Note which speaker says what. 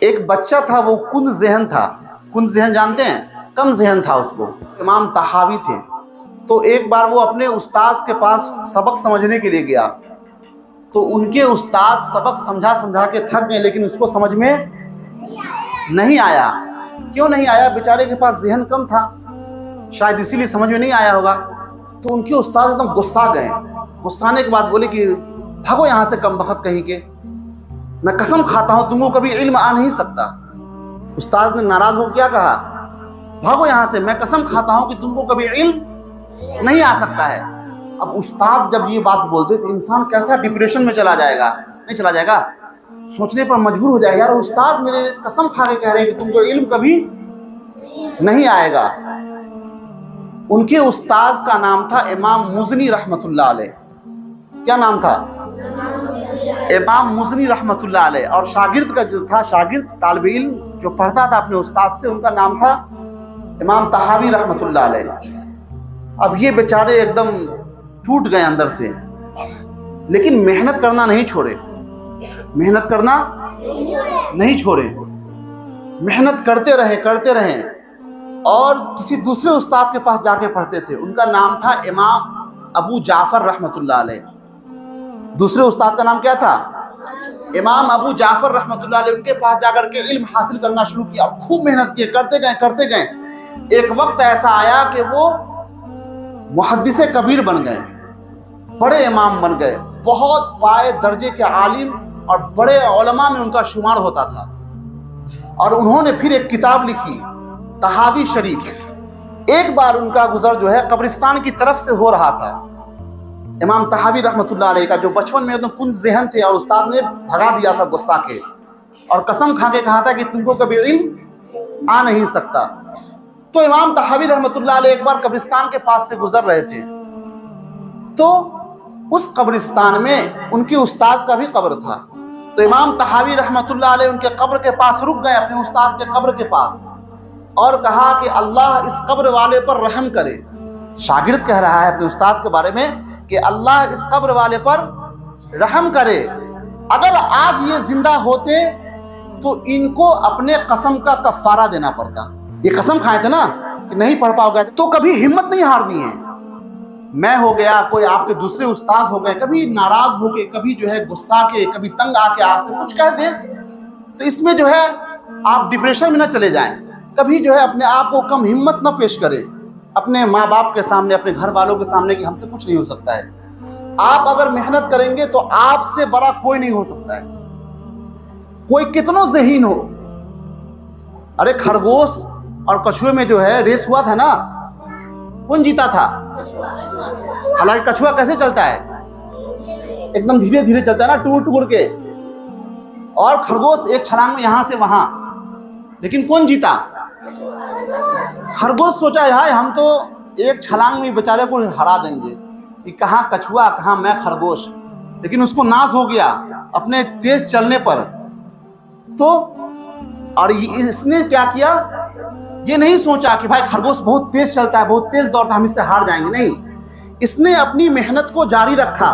Speaker 1: एक बच्चा था, वो कुन ज़हन था। कुन ज़हन जानते हैं? कम ज़हन था उसको। इमाम तहावी थे। तो एक बार वो अपने उस्ताद के पास सबक समझने के लिए गया, तो उनके उस्ताद सबक समझा समझा के थक गए, लेकिन उसको समझ में नहीं आया। क्यों नहीं आया? बेचारे के पास ज़हन कम था, शायद इसीलिए समझ में नहीं आया होगा। तो उनके उस्ताद एकदम गुस्सा गए। गुस्साने के बाद बोले कि भागो यहाँ से कम बख्त कहीं के, मैं कसम खाता हूँ तुमको कभी इल्म आ नहीं सकता। उस्ताद ने नाराज हो क्या कहा? भागो यहाँ से, मैं कसम खाता हूँ कि तुमको कभी इल्म नहीं आ सकता है। अब उस्ताद जब ये बात बोलते तो इंसान कैसा डिप्रेशन में चला जाएगा, नहीं चला जाएगा? सोचने पर मजबूर हो जाएगा, यार उस्ताद मेरे कसम खा के कह रहे हैं कि तुमको इल्म कभी नहीं आएगा। उनके उस्ताद का नाम था इमाम मुज़नी रहमतुल्लाह अलैह। क्या नाम था? इमाम मुज़नी रहमतुल्लाह अलैह। और शागिर्द का जो था, शागिर्द तालिब इल्म जो पढ़ता था अपने उस्ताद से, उनका नाम था इमाम तहावी रहमतुल्लाह अलैह। अब ये बेचारे एकदम टूट गए अंदर से, लेकिन मेहनत करना नहीं छोड़े। मेहनत करना नहीं छोड़े, मेहनत करते रहे और किसी दूसरे उस्ताद के पास जाके पढ़ते थे। उनका नाम था इमाम अबू जाफर रहमतुल्लाह अलैह। दूसरे उस्ताद का नाम क्या था? इमाम अबू जाफर रहमतुल्लाह अलैह। उनके पास जाकर के इल्म हासिल करना शुरू किया और खूब मेहनत किए, करते गए। एक वक्त ऐसा आया कि वो मुहद्दिसे कबीर बन गए, बड़े इमाम बन गए, बहुत पाए दर्जे के आलिम और बड़े उलमा में उनका शुमार होता था। और उन्होंने फिर एक किताब लिखी, तहावी शरीफ। एक बार उनका गुजर जो है कब्रिस्तान की तरफ से हो रहा था। इमाम तहावी रहमतुल्लाह अलैह का जो बचपन में एकदम कुन ज़हन थे, और उस्ताद ने भगा दिया था गुस्सा के, और कसम खा के कहा था कि तुमको कभी इल्म आ नहीं सकता। तो इमाम तहावी रहमतुल्लाह अलैह एक बार कब्रिस्तान के पास से गुजर रहे थे, तो उस कब्रिस्तान में उनके उस्ताद का भी कब्र था। तो इमाम तहावी रहमतुल्लाह अलैह उनके कब्र के पास रुक गए, अपने उस्ताद के कब्र के पास, और कहा कि अल्लाह इस कब्र वाले पर रहम करे। शागिर्द कह रहा है अपने उस्ताद के बारे में कि अल्लाह इस कब्र वाले पर रहम करे। अगर आज ये जिंदा होते तो इनको अपने कसम का कफारा देना पड़ता। ये कसम खाए थे ना कि नहीं पढ़ पाओगे, तो कभी हिम्मत नहीं हारनी है। मैं हो गया, कोई आपके दूसरे उस्ताद हो गए, कभी नाराज होके, कभी जो है गुस्सा के, कभी तंग आके आपसे कुछ कह दे, तो इसमें जो है आप डिप्रेशन में ना चले जाएं। कभी जो है अपने आप को कम हिम्मत ना पेश करें अपने माँ बाप के सामने, अपने घर वालों के सामने कि हमसे कुछ नहीं हो सकता है। आप अगर मेहनत करेंगे तो आपसे बड़ा कोई नहीं हो सकता है, कोई कितनों ज़हीन हो। अरे खरगोश और कछुए में जो है रेस हुआ था ना, कौन जीता था? हालांकि कछुआ कैसे चलता है? एकदम धीरे धीरे चलता है ना, टूर टूर के, और खरगोश एक छलांग में यहां से वहां। लेकिन कौन जीता? खरगोश सोचा भाई हम तो एक छलांग में बेचारे को हरा देंगे, कि कहाँ कछुआ कहाँ मैं खरगोश। लेकिन उसको नाश हो गया अपने तेज चलने पर। तो और इसने क्या किया, ये नहीं सोचा कि भाई खरगोश बहुत तेज चलता है, बहुत तेज दौड़ता है, हम इससे हार जाएंगे। नहीं, इसने अपनी मेहनत को जारी रखा।